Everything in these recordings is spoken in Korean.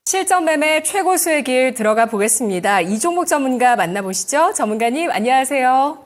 실전 매매 최고 수의 길 들어가 보겠습니다. 이종목 전문가 만나보시죠. 전문가님, 안녕하세요.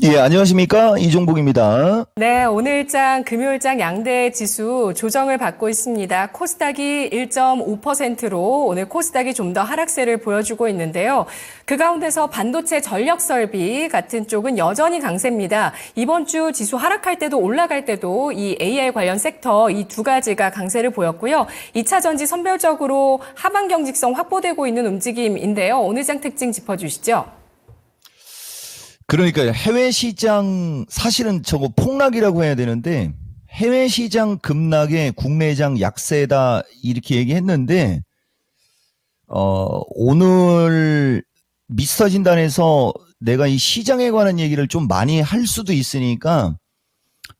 예, 안녕하십니까? 이종복입니다. 네, 오늘장 금요일장 양대 지수 조정을 받고 있습니다. 코스닥이 1.5%로 오늘 코스닥이 좀 더 하락세를 보여주고 있는데요. 그 가운데서 반도체 전력 설비 같은 쪽은 여전히 강세입니다. 이번 주 지수 하락할 때도 올라갈 때도 이 AI 관련 섹터 이 두 가지가 강세를 보였고요. 2차 전지 선별적으로 하방 경직성 확보되고 있는 움직임인데요. 오늘 장 특징 짚어주시죠. 그러니까 해외 시장 사실은 저거 폭락이라고 해야 되는데 해외 시장 급락에 국내장 약세다 이렇게 얘기했는데 오늘 미스터 진단에서 내가 이 시장에 관한 얘기를 좀 많이 할 수도 있으니까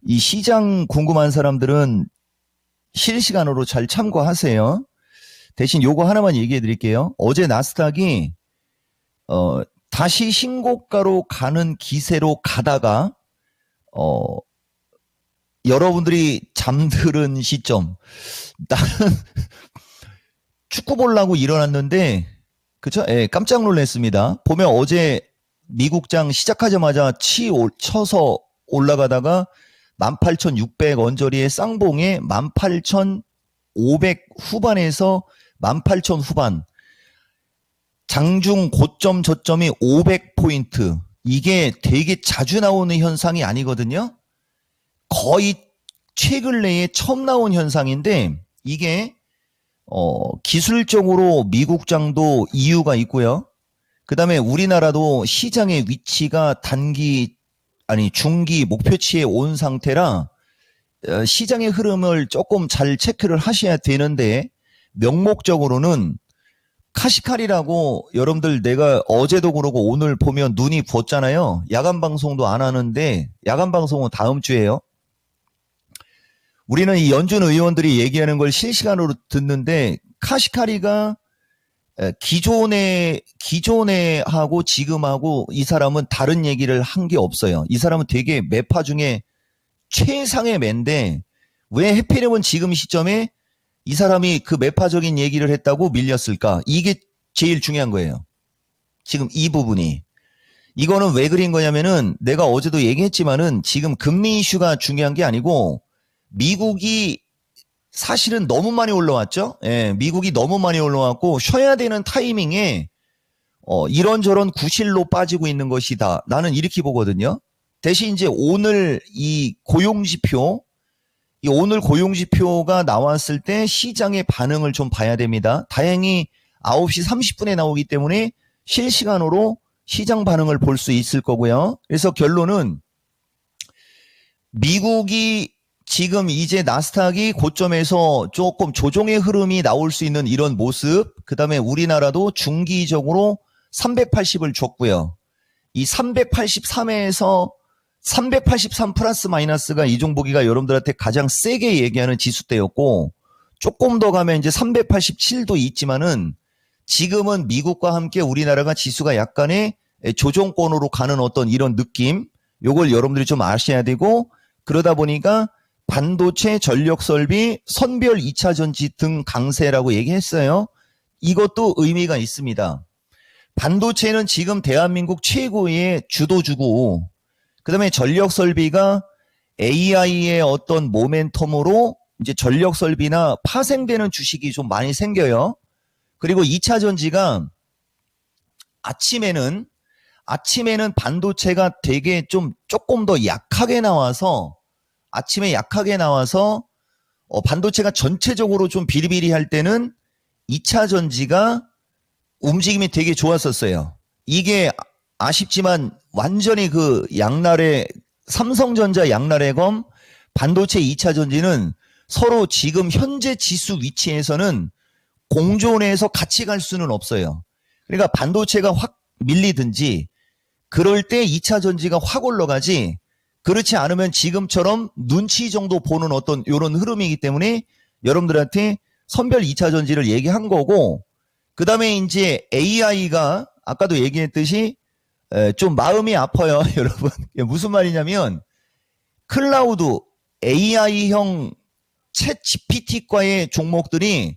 이 시장 궁금한 사람들은 실시간으로 잘 참고하세요. 대신 요거 하나만 얘기해 드릴게요. 어제 나스닥이 다시 신고가로 가는 기세로 가다가 여러분들이 잠드는 시점, 나는 축구 보려고 일어났는데 그쵸? 예, 깜짝 놀랐습니다. 보면 어제 미국장 시작하자마자 쳐서 올라가다가 18,600 언저리의 쌍봉에 18,500 후반에서 18,000 후반 장중 고점 저점이 500포인트. 이게 되게 자주 나오는 현상이 아니거든요. 거의 최근래에 처음 나온 현상인데 이게 기술적으로 미국장도 이유가 있고요. 그 다음에 우리나라도 시장의 위치가 중기 목표치에 온 상태라 시장의 흐름을 조금 잘 체크를 하셔야 되는데 명목적으로는 카시칼이라고 여러분들 내가 어제도 그러고 오늘 보면 눈이 부었잖아요. 야간 방송도 안 하는데 야간 방송은 다음 주에요. 우리는 이 연준 의원들이 얘기하는 걸 실시간으로 듣는데 카시칼이가 기존에 하고 지금하고 이 사람은 다른 얘기를 한 게 없어요. 이 사람은 되게 매파 중에 최상의 매인데 왜 해피름은 지금 시점에 이 사람이 그 매파적인 얘기를 했다고 밀렸을까? 이게 제일 중요한 거예요. 지금 이 부분이. 이거는 왜 그린 거냐면은 내가 어제도 얘기했지만은 지금 금리 이슈가 중요한 게 아니고 미국이 사실은 너무 많이 올라왔죠? 예, 미국이 너무 많이 올라왔고 쉬어야 되는 타이밍에 이런저런 구실로 빠지고 있는 것이다. 나는 이렇게 보거든요. 대신 이제 오늘 이 고용지표 오늘 고용지표가 나왔을 때 시장의 반응을 좀 봐야 됩니다. 다행히 9시 30분에 나오기 때문에 실시간으로 시장 반응을 볼 수 있을 거고요. 그래서 결론은 미국이 지금 이제 나스닥이 고점에서 조금 조정의 흐름이 나올 수 있는 이런 모습, 그 다음에 우리나라도 중기적으로 380을 줬고요. 이 383에서 383 플러스 마이너스가 이종복이가 여러분들한테 가장 세게 얘기하는 지수대였고 조금 더 가면 이제 387도 있지만은 지금은 미국과 함께 우리나라가 지수가 약간의 조정권으로 가는 어떤 이런 느낌 요걸 여러분들이 좀 아셔야 되고 그러다 보니까 반도체 전력 설비 선별 2차 전지 등 강세라고 얘기했어요. 이것도 의미가 있습니다. 반도체는 지금 대한민국 최고의 주도주고 그 다음에 전력 설비가 AI의 어떤 모멘텀으로 이제 전력 설비나 파생되는 주식이 좀 많이 생겨요. 그리고 2차 전지가 아침에는 반도체가 되게 조금 더 약하게 나와서 아침에 약하게 나와서 반도체가 전체적으로 좀 비리비리할 때는 2차 전지가 움직임이 되게 좋았었어요. 이게 아쉽지만 완전히 그 양날의 삼성전자 양날의 검 반도체 2차 전지는 서로 지금 현재 지수 위치에서는 공존해서 같이 갈 수는 없어요. 그러니까 반도체가 확 밀리든지 그럴 때 2차 전지가 확 올라가지 그렇지 않으면 지금처럼 눈치 정도 보는 어떤 이런 흐름이기 때문에 여러분들한테 선별 2차 전지를 얘기한 거고 그 다음에 이제 AI가 아까도 얘기했듯이 좀 마음이 아파요, 여러분. 무슨 말이냐면 클라우드 AI형 챗 GPT과의 종목들이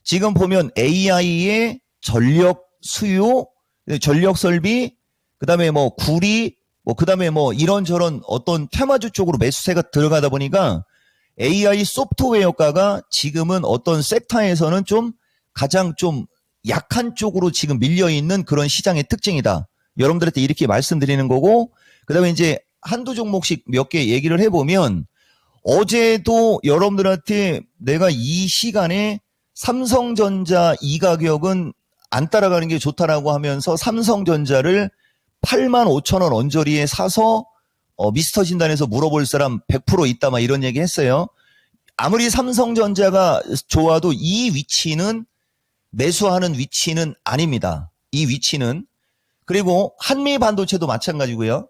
지금 보면 AI의 전력 수요, 전력 설비, 그다음에 뭐 구리, 뭐 그다음에 뭐 이런저런 어떤 테마주 쪽으로 매수세가 들어가다 보니까 AI 소프트웨어가가 지금은 어떤 섹터에서는 좀 가장 좀 약한 쪽으로 지금 밀려 있는 그런 시장의 특징이다. 여러분들한테 이렇게 말씀드리는 거고, 그다음에 이제 한두 종목씩 몇 개 얘기를 해보면, 어제도 여러분들한테 내가 이 시간에 삼성전자 이 가격은 안 따라가는 게 좋다라고 하면서 삼성전자를 85,000원 언저리에 사서 미스터 진단에서 물어볼 사람 100% 있다 막 이런 얘기 했어요. 아무리 삼성전자가 좋아도 이 위치는 매수하는 위치는 아닙니다. 이 위치는. 그리고 한미반도체도 마찬가지고요.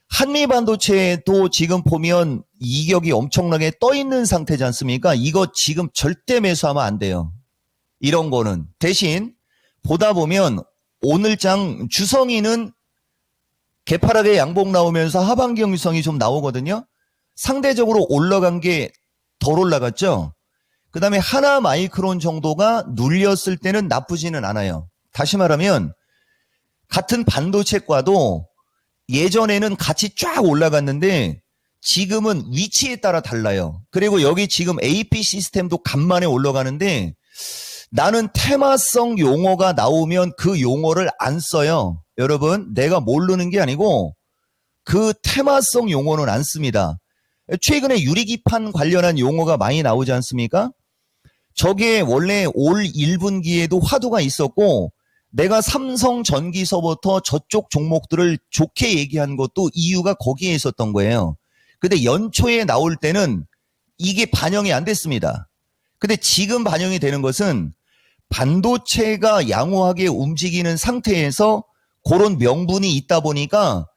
한미반도체도 지금 보면 이격이 엄청나게 떠 있는 상태지 않습니까? 이거 지금 절대 매수하면 안 돼요. 이런 거는. 대신 보다 보면 오늘장 주성이는 개파락의 양봉 나오면서 하반기 형성이 좀 나오거든요. 상대적으로 올라간 게 덜 올라갔죠. 그 다음에 하나 마이크론 정도가 눌렸을 때는 나쁘지는 않아요. 다시 말하면 같은 반도체과도 예전에는 같이 쫙 올라갔는데 지금은 위치에 따라 달라요. 그리고 여기 지금 AP 시스템도 간만에 올라가는데 나는 테마성 용어가 나오면 그 용어를 안 써요. 여러분, 내가 모르는 게 아니고 그 테마성 용어는 안 씁니다. 최근에 유리기판 관련한 용어가 많이 나오지 않습니까? 저게 원래 올 1분기에도 화두가 있었고 내가 삼성전기서부터 저쪽 종목들을 좋게 얘기한 것도 이유가 거기에 있었던 거예요. 근데 연초에 나올 때는 이게 반영이 안 됐습니다. 근데 지금 반영이 되는 것은 반도체가 양호하게 움직이는 상태에서 그런 명분이 있다 보니까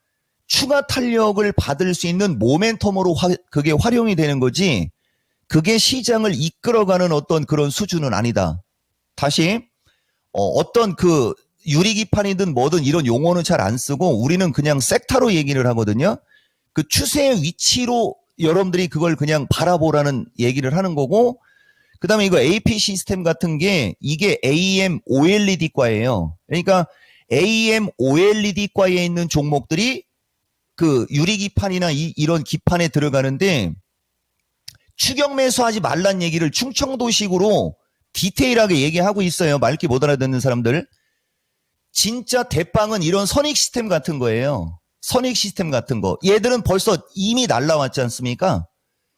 추가 탄력을 받을 수 있는 모멘텀으로 그게 활용이 되는 거지 그게 시장을 이끌어가는 어떤 그런 수준은 아니다. 다시 어떤 그 유리기판이든 뭐든 이런 용어는 잘 안 쓰고 우리는 그냥 섹터로 얘기를 하거든요. 그 추세의 위치로 여러분들이 그걸 그냥 바라보라는 얘기를 하는 거고 그 다음에 이거 AP 시스템 같은 게 이게 AM OLED과예요. 그러니까 AM OLED과에 있는 종목들이 그 유리기판이나 이런 기판에 들어가는데 추격 매수하지 말란 얘기를 충청도식으로 디테일하게 얘기하고 있어요. 말귀 못 알아듣는 사람들. 진짜 대빵은 이런 선익 시스템 같은 거예요. 선익 시스템 같은 거. 얘들은 벌써 이미 날라왔지 않습니까?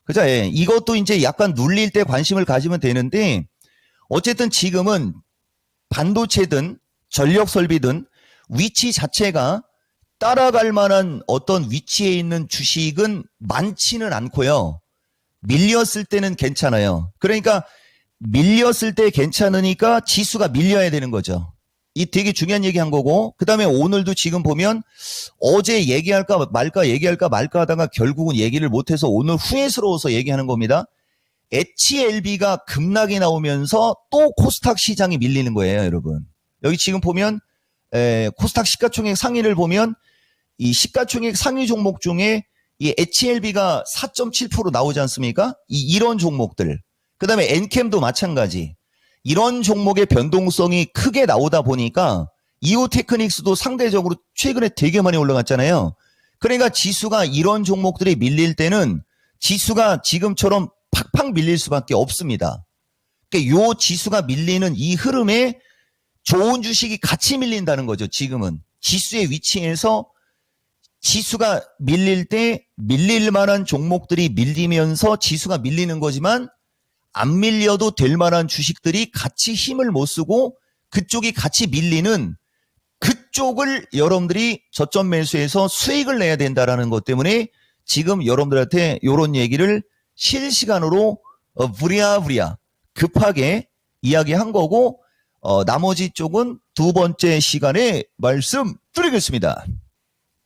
그죠? 예. 이것도 이제 약간 눌릴 때 관심을 가지면 되는데 어쨌든 지금은 반도체든 전력 설비든 위치 자체가 따라갈 만한 어떤 위치에 있는 주식은 많지는 않고요. 밀렸을 때는 괜찮아요. 그러니까 밀렸을 때 괜찮으니까 지수가 밀려야 되는 거죠. 이 되게 중요한 얘기 한 거고 그 다음에 오늘도 지금 보면 어제 얘기할까 말까 하다가 결국은 얘기를 못해서 오늘 후회스러워서 얘기하는 겁니다. HLB가 급락이 나오면서 또 코스닥 시장이 밀리는 거예요, 여러분. 여기 지금 보면 코스닥 시가총액 상위를 보면 이 시가총액 상위 종목 중에 이 HLB가 4.7% 나오지 않습니까? 이런 종목들. 그 다음에 엔캠도 마찬가지. 이런 종목의 변동성이 크게 나오다 보니까 이오테크닉스도 상대적으로 최근에 되게 많이 올라갔잖아요. 그러니까 지수가 이런 종목들이 밀릴 때는 지수가 지금처럼 팍팍 밀릴 수밖에 없습니다. 그러니까 요 지수가 밀리는 이 흐름에 좋은 주식이 같이 밀린다는 거죠. 지금은 지수의 위치에서 지수가 밀릴 때 밀릴 만한 종목들이 밀리면서 지수가 밀리는 거지만 안 밀려도 될 만한 주식들이 같이 힘을 못 쓰고 그쪽이 같이 밀리는 그쪽을 여러분들이 저점 매수해서 수익을 내야 된다라는 것 때문에 지금 여러분들한테 이런 얘기를 실시간으로 부랴부랴 급하게 이야기한 거고 나머지 쪽은 두 번째 시간에 말씀드리겠습니다.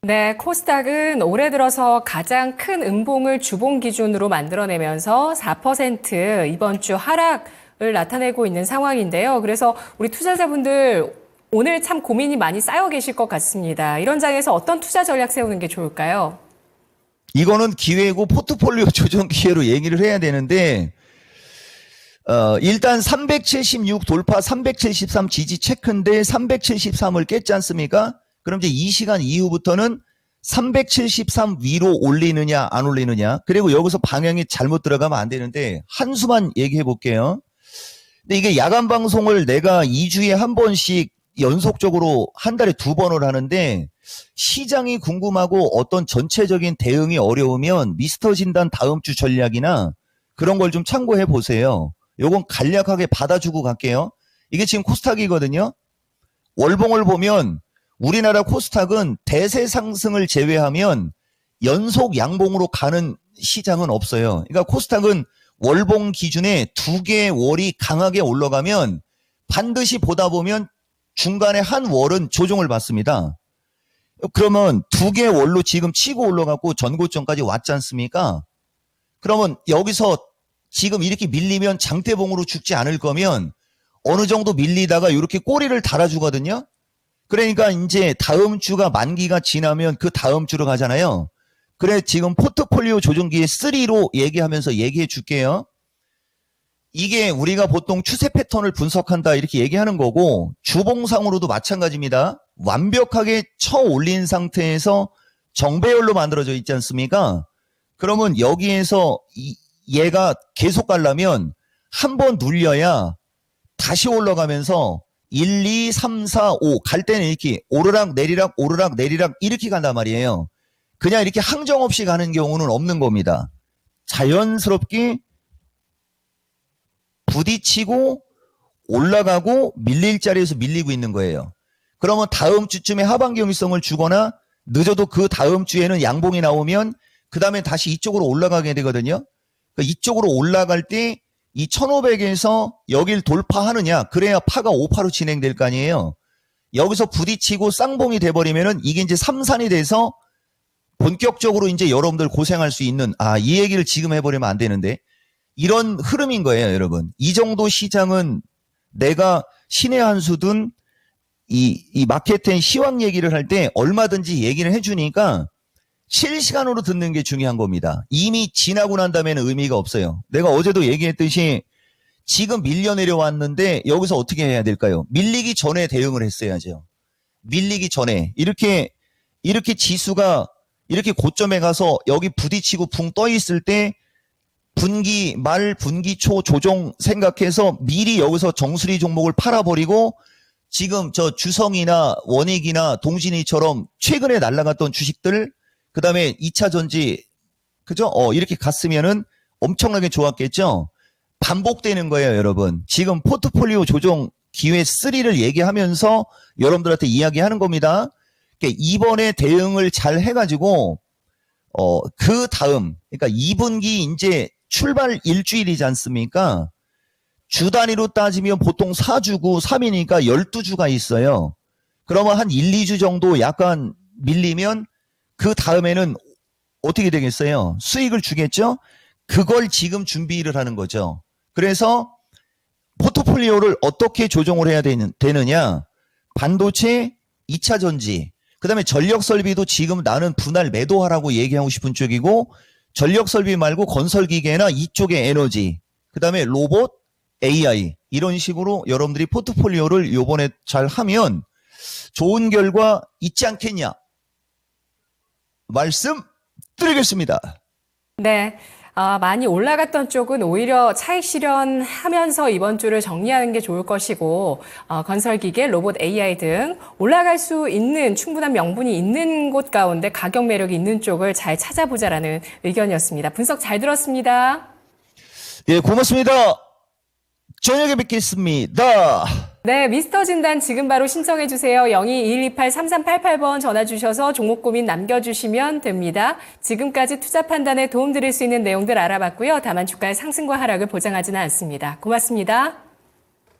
네, 코스닥은 올해 들어서 가장 큰 음봉을 주봉 기준으로 만들어내면서 4% 이번 주 하락을 나타내고 있는 상황인데요. 그래서 우리 투자자분들 오늘 참 고민이 많이 쌓여 계실 것 같습니다. 이런 장에서 어떤 투자 전략 세우는 게 좋을까요? 이거는 기회고 포트폴리오 조정 기회로 얘기를 해야 되는데 일단 376 돌파 373 지지 체크인데 373을 깼지 않습니까? 그럼 이제 이 시간 이후부터는 373 위로 올리느냐 안 올리느냐. 그리고 여기서 방향이 잘못 들어가면 안 되는데 한수만 얘기해 볼게요. 근데 이게 야간 방송을 내가 2주에 한 번씩 연속적으로 한 달에 2번을 하는데 시장이 궁금하고 어떤 전체적인 대응이 어려우면 미스터 진단 다음 주 전략이나 그런 걸 좀 참고해 보세요. 요건 간략하게 받아주고 갈게요. 이게 지금 코스닥이거든요. 월봉을 보면 우리나라 코스닥은 대세 상승을 제외하면 연속 양봉으로 가는 시장은 없어요. 그러니까 코스닥은 월봉 기준에 2개의 월이 강하게 올라가면 반드시 보다 보면 중간에 한 월은 조정을 받습니다. 그러면 2개의 월로 지금 치고 올라가고 전고점까지 왔지 않습니까? 그러면 여기서 지금 이렇게 밀리면 장대봉으로 죽지 않을 거면 어느 정도 밀리다가 이렇게 꼬리를 달아주거든요. 그러니까 이제 다음 주가 만기가 지나면 그 다음 주로 가잖아요. 그래 지금 포트폴리오 조정기의 3로 얘기하면서 얘기해 줄게요. 이게 우리가 보통 추세 패턴을 분석한다 이렇게 얘기하는 거고 주봉상으로도 마찬가지입니다. 완벽하게 쳐 올린 상태에서 정배열로 만들어져 있지 않습니까? 그러면 여기에서 얘가 계속 가려면 한 번 눌려야 다시 올라가면서 1, 2, 3, 4, 5 갈 때는 이렇게 오르락 내리락 오르락 내리락 이렇게 간단 말이에요. 그냥 이렇게 항정 없이 가는 경우는 없는 겁니다. 자연스럽게 부딪히고 올라가고 밀릴 자리에서 밀리고 있는 거예요. 그러면 다음 주쯤에 하반 경직성을 주거나 늦어도 그 다음 주에는 양봉이 나오면 그 다음에 다시 이쪽으로 올라가게 되거든요. 그러니까 이쪽으로 올라갈 때 이 1500에서 여길 돌파하느냐 그래야 파가 5파로 진행될 거 아니에요. 여기서 부딪히고 쌍봉이 돼버리면은 이게 이제 삼산이 돼서 본격적으로 이제 여러분들 고생할 수 있는 이 얘기를 지금 해버리면 안 되는데 이런 흐름인 거예요, 여러분. 이 정도 시장은 내가 신의 한 수든 이 마케팅 시황 얘기를 할 때 얼마든지 얘기를 해주니까 실시간으로 듣는 게 중요한 겁니다. 이미 지나고 난 다음에는 의미가 없어요. 내가 어제도 얘기했듯이 지금 밀려 내려왔는데 여기서 어떻게 해야 될까요? 밀리기 전에 대응을 했어야죠. 밀리기 전에 이렇게 지수가 이렇게 고점에 가서 여기 부딪히고 붕 떠 있을 때 분기 말 분기 초 조정 생각해서 미리 여기서 정수리 종목을 팔아버리고 지금 저 주성이나 원익이나 동진이처럼 최근에 날라갔던 주식들 그 다음에 2차 전지 그죠? 이렇게 갔으면은 엄청나게 좋았겠죠? 반복되는 거예요, 여러분. 지금 포트폴리오 조정 기회 3를 얘기하면서 여러분들한테 이야기하는 겁니다. 그러니까 이번에 대응을 잘 해가지고 그 다음 그러니까 2분기 이제 출발 일주일이지 않습니까? 주 단위로 따지면 보통 4주고 3이니까 12주가 있어요. 그러면 한 1, 2주 정도 약간 밀리면 그 다음에는 어떻게 되겠어요? 수익을 주겠죠? 그걸 지금 준비를 하는 거죠. 그래서 포트폴리오를 어떻게 조정을 해야 되느냐? 반도체, 2차 전지, 그 다음에 전력 설비도 지금 나는 분할 매도하라고 얘기하고 싶은 쪽이고 전력 설비 말고 건설 기계나 이쪽의 에너지, 그 다음에 로봇, AI 이런 식으로 여러분들이 포트폴리오를 요번에 잘 하면 좋은 결과 있지 않겠냐? 말씀드리겠습니다. 네. 많이 올라갔던 쪽은 오히려 차익 실현하면서 이번 주를 정리하는 게 좋을 것이고 건설기계, 로봇 AI 등 올라갈 수 있는 충분한 명분이 있는 곳 가운데 가격 매력이 있는 쪽을 잘 찾아보자라는 의견이었습니다. 분석 잘 들었습니다. 예, 고맙습니다. 저녁에 뵙겠습니다. 네, 미스터 진단 지금 바로 신청해 주세요. 02-2128-3388번 전화 주셔서 종목 고민 남겨주시면 됩니다. 지금까지 투자 판단에 도움드릴 수 있는 내용들 알아봤고요. 다만 주가의 상승과 하락을 보장하지는 않습니다. 고맙습니다.